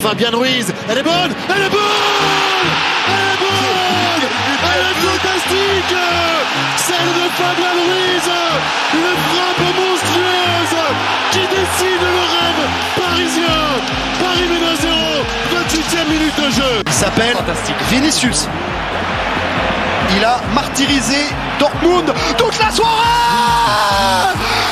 Fabien Ruiz, elle est bonne, elle est bonne, elle est bonne, elle est fantastique, celle de Fabien Ruiz, une frappe monstrueuse qui décide le rêve parisien. Paris mène 1-0, 28e minute de jeu. Il s'appelle Vinicius. Il a martyrisé Dortmund toute la soirée.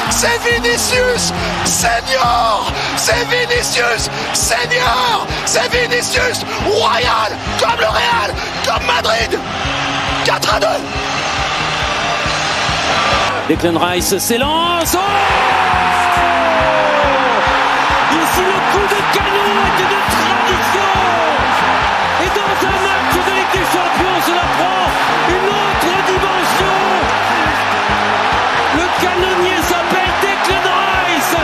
C'est Vinicius Senior. C'est Vinicius Senior. C'est Vinicius Royal, comme le Real, comme Madrid. 4-2. Declan Rice s'élance. Ici le coup de canon est une tradition. Et dans un match de Ligue des Champions, cela prend une autre dimension. Le canonnier s'appelle Declan Rice.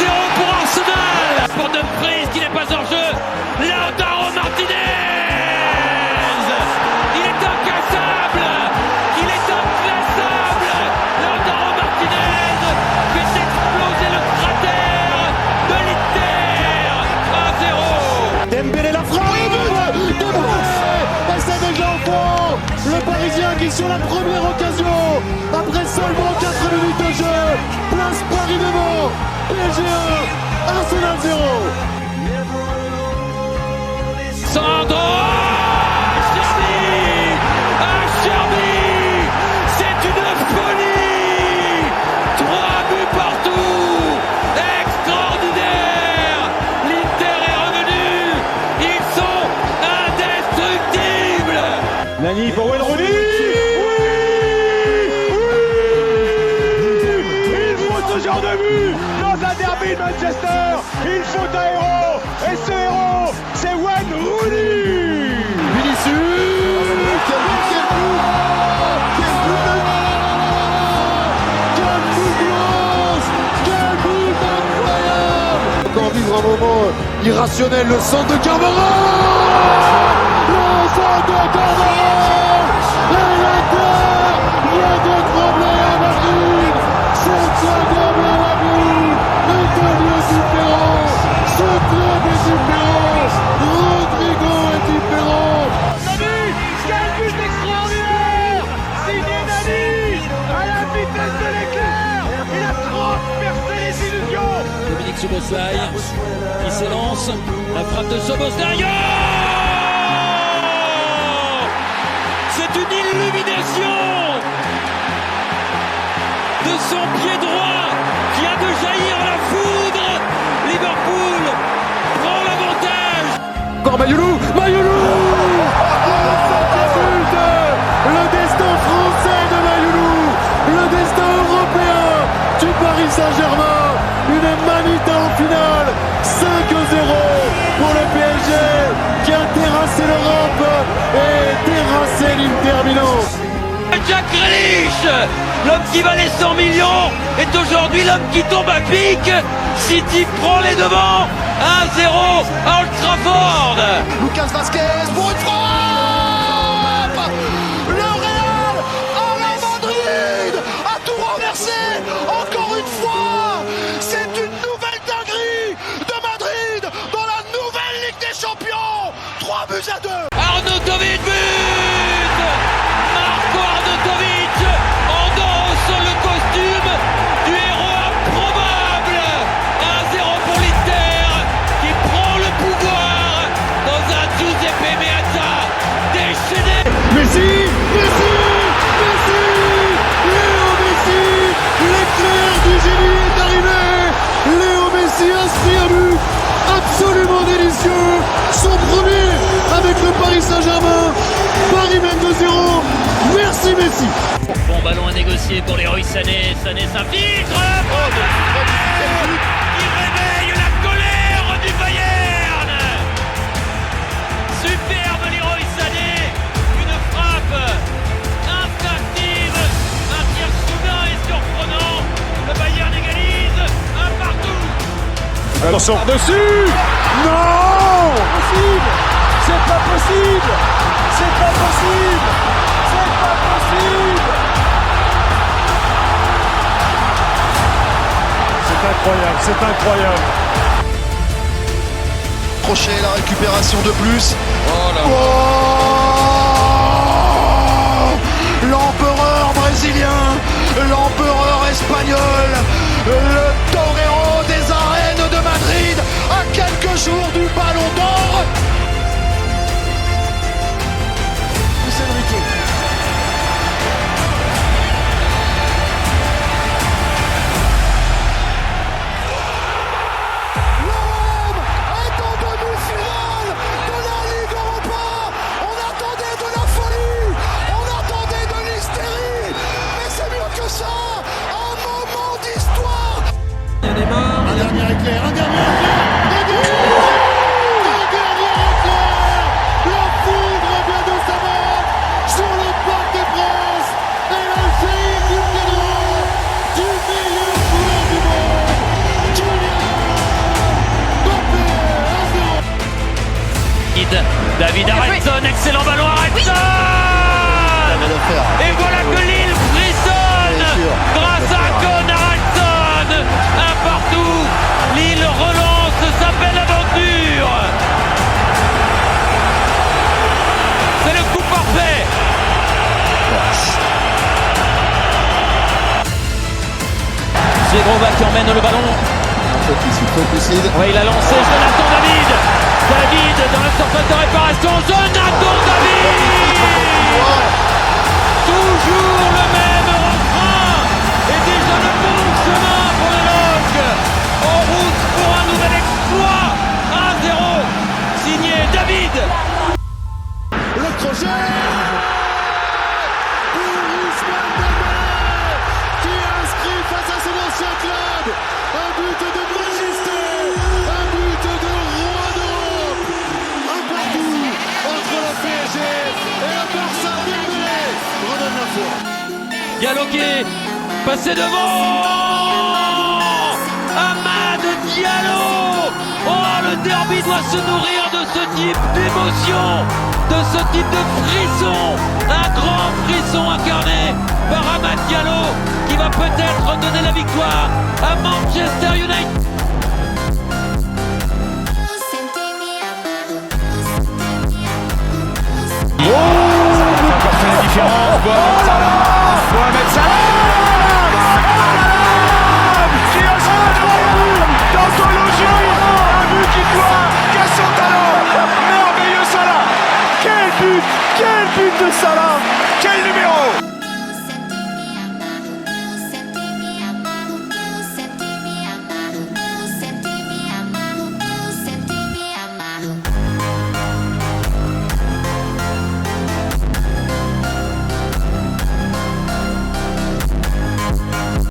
1-0 pour Arsenal. Pour Dumfries qui n'est pas hors jeu. Lautaro Martinez. Il est incassable. Il est inclassable. Lautaro Martinez fait exploser le cratère de l'Inter. 1-0. Dembélé la frappe, et c'est déjà au fond. Le Parisien qui sur la première occasion, après seulement 4 minutes de jeu, place Paris devant. PSG 1, Arsenal 0. Sandro Cherby, c'est une folie. 3 buts partout, extraordinaire. L'Inter est revenu, ils sont indestructibles. Nani pour Wayne Rooney. Il faut ce genre de but dans un derby de Manchester. Il faut un héros, et ce héros, c'est Wayne Rooney. Vinicius, quel but incroyable. Encore vivre un moment irrationnel, le centre de Carvara. Le centre de Carvara. Et l'Inter vient de trembler à Madrid. C'est un double à Madrid. Un double différent. Ce club est différent. Rodrigo est différent. Nani, quel but extraordinaire. Signé Nani, à la vitesse de l'éclair. Il a transpercé les illusions. Dominique Szoboszlai qui s'élance, la frappe de Szoboszlai. C'est une illumination de son pied droit qui a de jaillir la foudre. Liverpool prend l'avantage. Encore Mayoulou. Le destin français de Mayoulou. Le destin européen du Paris Saint-Germain. Une manita en finale. 5-0 pour le PSG qui a terrassé l'Europe et terrassé l'Inter Milan. Jack Grealish, l'homme qui valait 100 millions, est aujourd'hui l'homme qui tombe à pic. City prend les devants. 1-0 à Old Trafford. Lucas Vazquez pour une frappe. Le Real à la Madrid a tout renversé encore une fois. C'est une nouvelle dinguerie de Madrid dans la nouvelle Ligue des Champions. 3-2. Arnautovic but. Marco Arnautovic endosse le costume du héros improbable. 1-0 pour l'Inter qui prend le pouvoir dans un Giuseppe Meazza déchaîné. Messi, Léo Messi, l'éclair du génie est arrivé. Léo Messi inscrit un but absolument délicieux, son premier avec le Paris Saint-Germain. Paris mène 2-0. Merci Messi. Bon ballon à négocier pour Leroy Sané. Sané s'infiltre. Qui réveille la colère du Bayern. Superbe Leroy Sané. Une frappe instinctive. Un tir soudain et surprenant. Le Bayern égalise. 1-1. Attention. Dessus. Non. C'est pas possible. C'est pas possible. C'est pas possible. C'est incroyable. crochet, la récupération de plus. Oh là. Oh, l'empereur brésilien, l'empereur espagnol, le torero des arènes de Madrid, à quelques jours du Ballon d'Or. Luis Enrique. L'OM est en demi-finale de la Ligue Europa. On attendait de la folie, on attendait de l'hystérie, mais c'est mieux que ça. Un moment d'histoire. Un dernier éclair, un dernier éclair. La foudre vient de s'abattre sur le Parc des Princes et la fille du cadeau du meilleur joueur du monde, Kylian Mbappé, 1-0. David Aronson, excellent ballon Aronson. Et voilà que Lille frissonne grâce à Con Aronson. Un partout, Lille relance sa belle aventure. C'est le coup parfait. Zegrova qui emmène le ballon. Ouais, il a lancé Jonathan David. David dans la surface de réparation. Jonathan David. Toujours le même refrain. Et déjà le bon chemin pour le LOSC. En route pour un nouvel exploit. 1-0. Signé David. Le crochet pour Ousmane Dembélé qui inscrit face à son ancien club un but de majesté, un but de roi d'Europe, un partout entre le PSG et le Barça. Dembélé redonne la foi. Diallo qui est passé devant. Amad Diallo. Oh, le derby doit se nourrir de ce type d'émotion, de ce type de frisson. Un grand frisson incarné par Amad Diallo qui va peut-être donner la victoire à Manchester United.